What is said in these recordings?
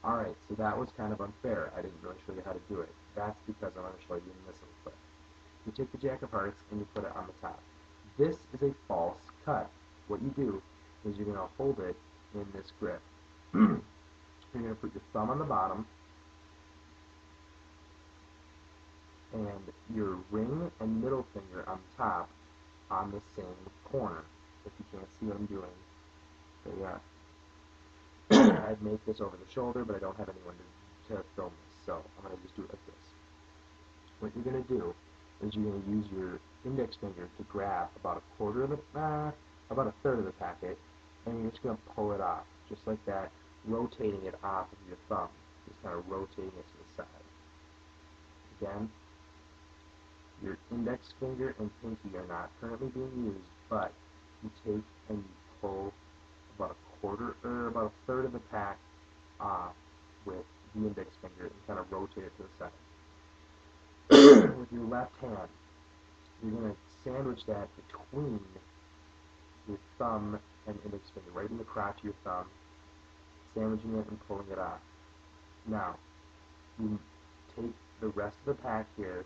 Alright, so that was kind of unfair. I didn't really show you how to do it. That's because I'm going to show you in this little clip. You take the Jack of Hearts and you put it on the top. This is a false cut. What you do is you're going to hold it in this grip. You're going to put your thumb on the bottom and your ring and middle finger on the top on the same corner. If you can't see what I'm doing, there you are. I'd make this over the shoulder, but I don't have anyone to film this, so I'm going to just do it like this. What you're going to do is you're going to use your index finger to grab about about a third of the packet, and you're just going to pull it off, just like that, rotating it off of your thumb, just kind of rotating it to the side. Again, your index finger and pinky are not currently being used, but you take and you pull about a quarter or about a third of the pack off with the index finger and kind of rotate it to the side. With your left hand, you're going to sandwich that between your thumb and index finger, right in the crotch of your thumb, sandwiching it and pulling it off. Now, you take the rest of the pack here,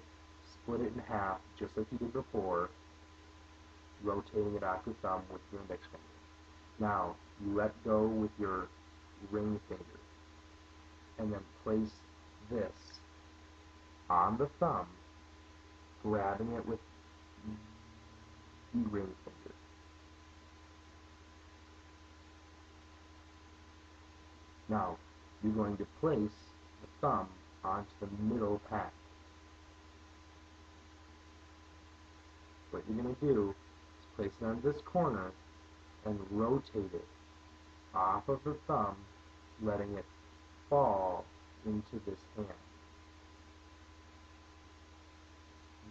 split it in half, just like you did before, rotating it off your thumb with your index finger. Now, you let go with your ring finger, and then place this on the thumb, grabbing it with the ring finger. Now, you're going to place the thumb onto the middle pack. What you're going to do is place it on this corner and rotate it off of the thumb, letting it fall into this hand.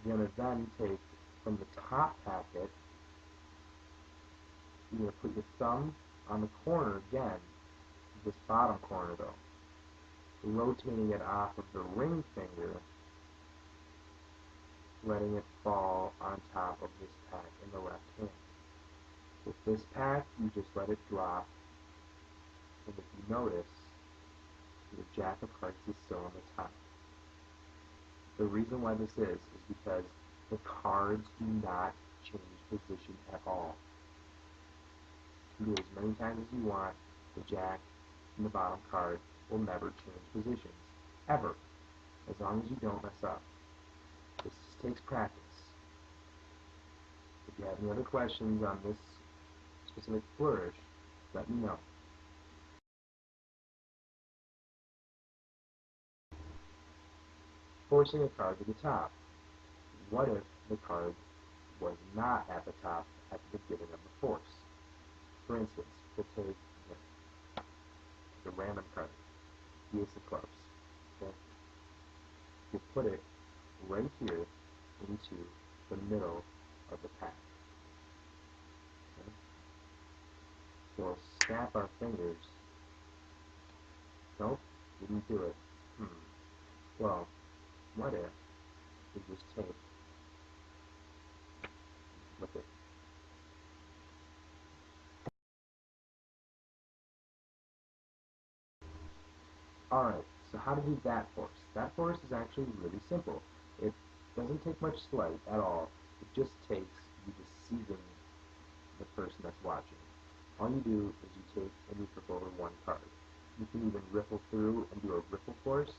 You're going to then take from the top packet, you're going to put your thumb on the corner again, this bottom corner though, rotating it off of the ring finger, letting it fall on top of this pack in the left hand. With this pack, you just let it drop, and if you notice, your Jack of Hearts is still on the top. The reason why this is because the cards do not change position at all. You can do as many times as you want, the Jack and the bottom card will never change positions, ever, as long as you don't mess up. This just takes practice. If you have any other questions on this specific flourish, let me know. Forcing a card to the top. What if the card was not at the top at the beginning of the force? For instance, we'll take the random card, the Ace of Clubs. Okay? You put it right here into the middle of the pack. Okay? So we'll snap our fingers. Nope, didn't do it. Well, what if we just take, look at, alright, so how to do that force? That force is actually really simple. It doesn't take much sleight at all. It just takes you deceiving the person that's watching. All you do is you take and you flip over one card. You can even riffle through and do a riffle force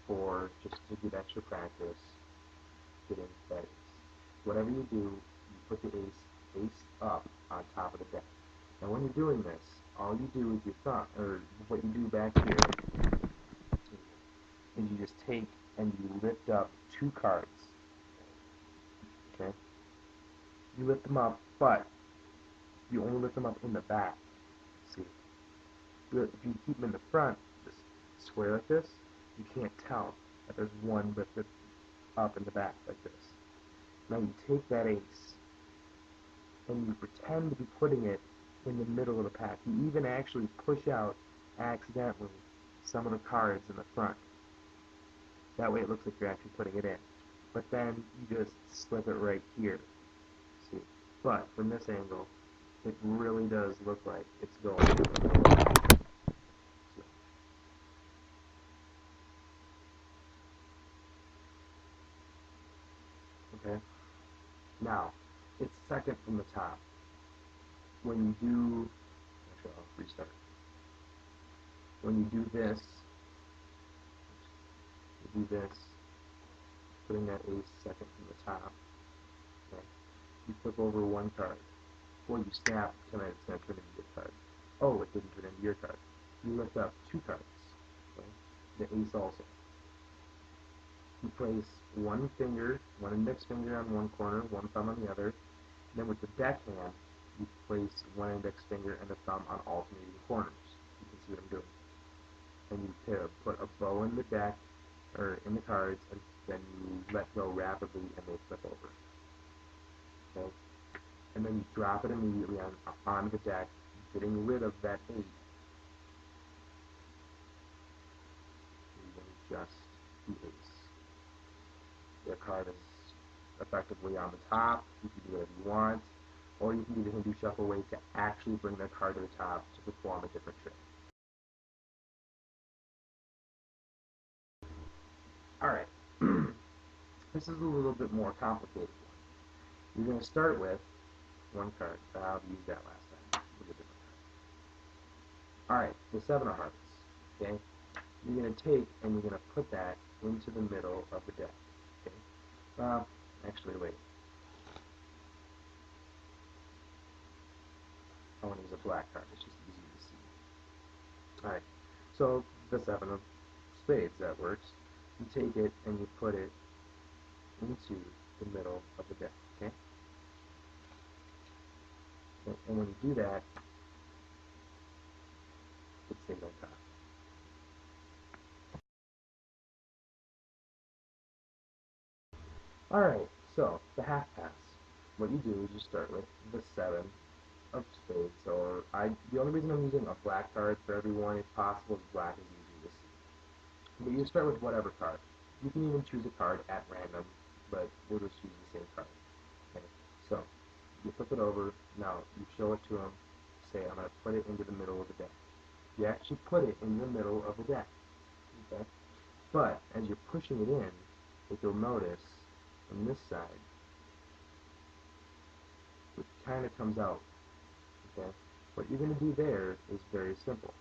before, just to get extra practice getting that ace. Whatever you do, you put the ace up on top of the deck. Now when you're doing this, all you do with your thumb, or what you do back here, is you just take and you lift up two cards. Okay? You lift them up, but you only lift them up in the back. See? If you keep them in the front, just square like this, you can't tell that there's one lifted up in the back like this. Now you take that ace, and you pretend to be putting it in the middle of the pack. You even actually push out, accidentally, some of the cards in the front. That way it looks like you're actually putting it in. But then you just slip it right here. See? But from this angle, it really does look like it's going. Now, it's second from the top. When you do, actually I'll restart. When you do this, putting that ace second from the top, okay, you flip over one card. Before you snap, tonight it's going to turn into your card. Oh, it didn't turn into your card. You lift up two cards, okay, the ace also. You place one index finger on one corner, one thumb on the other. Then with the deckhand, you place one index finger and a thumb on alternating corners. You can see what I'm doing. And you put a bow in the deck, or in the cards, and then you let go rapidly and they flip over. Okay? And then you drop it immediately on the deck, getting rid of that 8. Leaving just the ace. The card is effectively on the top. You can do whatever you want, or you can do the Hindu shuffle way to actually bring the card to the top to perform a different trick. Alright, this is a little bit more complicated one. You're going to start with one card. I'll use that last time with a different card. Alright, the 7 of hearts. Okay? You're going to take and you're going to put that into the middle of the deck. Okay? Actually, wait. I want to use a black card. It's just easier to see. Alright, so the 7 of spades, that works. You take it and you put it into the middle of the deck. Okay? And when you do that, it stays on top. Alright, so the half pass. What you do is you start with the 7 of spades, or the only reason I'm using a black card for everyone, if possible, is black is easy to see. But you start with whatever card. You can even choose a card at random, but we'll just use the same card. Okay, so you flip it over, now you show it to them, say, I'm going to put it into the middle of the deck. You actually put it in the middle of the deck. Okay? But as you're pushing it in, what you'll notice on this side, it kind of comes out. Okay? What you're going to do there is very simple.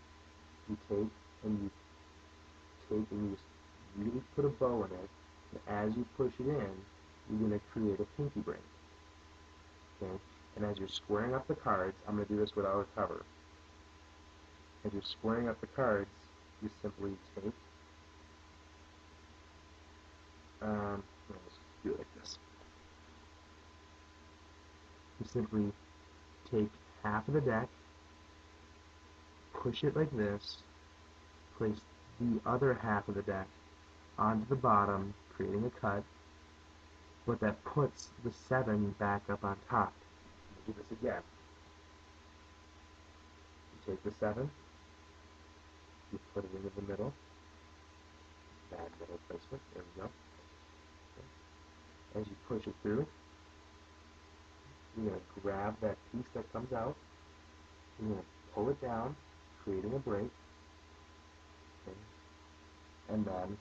You take and you just really put a bow in it, and as you push it in, you're going to create a pinky ring. Okay? And as you're squaring up the cards, I'm going to do this without a cover. As you're squaring up the cards, you simply take, let's do it like this. You simply take half of the deck, push it like this, place the other half of the deck onto the bottom, creating a cut, but that puts the 7 back up on top. We'll do this again. You take the 7, you put it into the middle, bad middle placement, there we go. Okay. As you push it through, you're going to grab that piece that comes out, you're going to pull it down, creating a break, okay. And then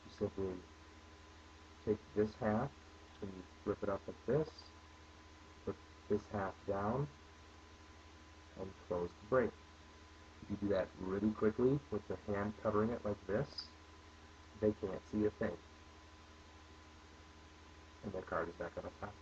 you simply take this half, and you flip it up like this, put this half down, and close the break. If you do that really quickly with the hand covering it like this, they can't see a thing. And their card is back on the top.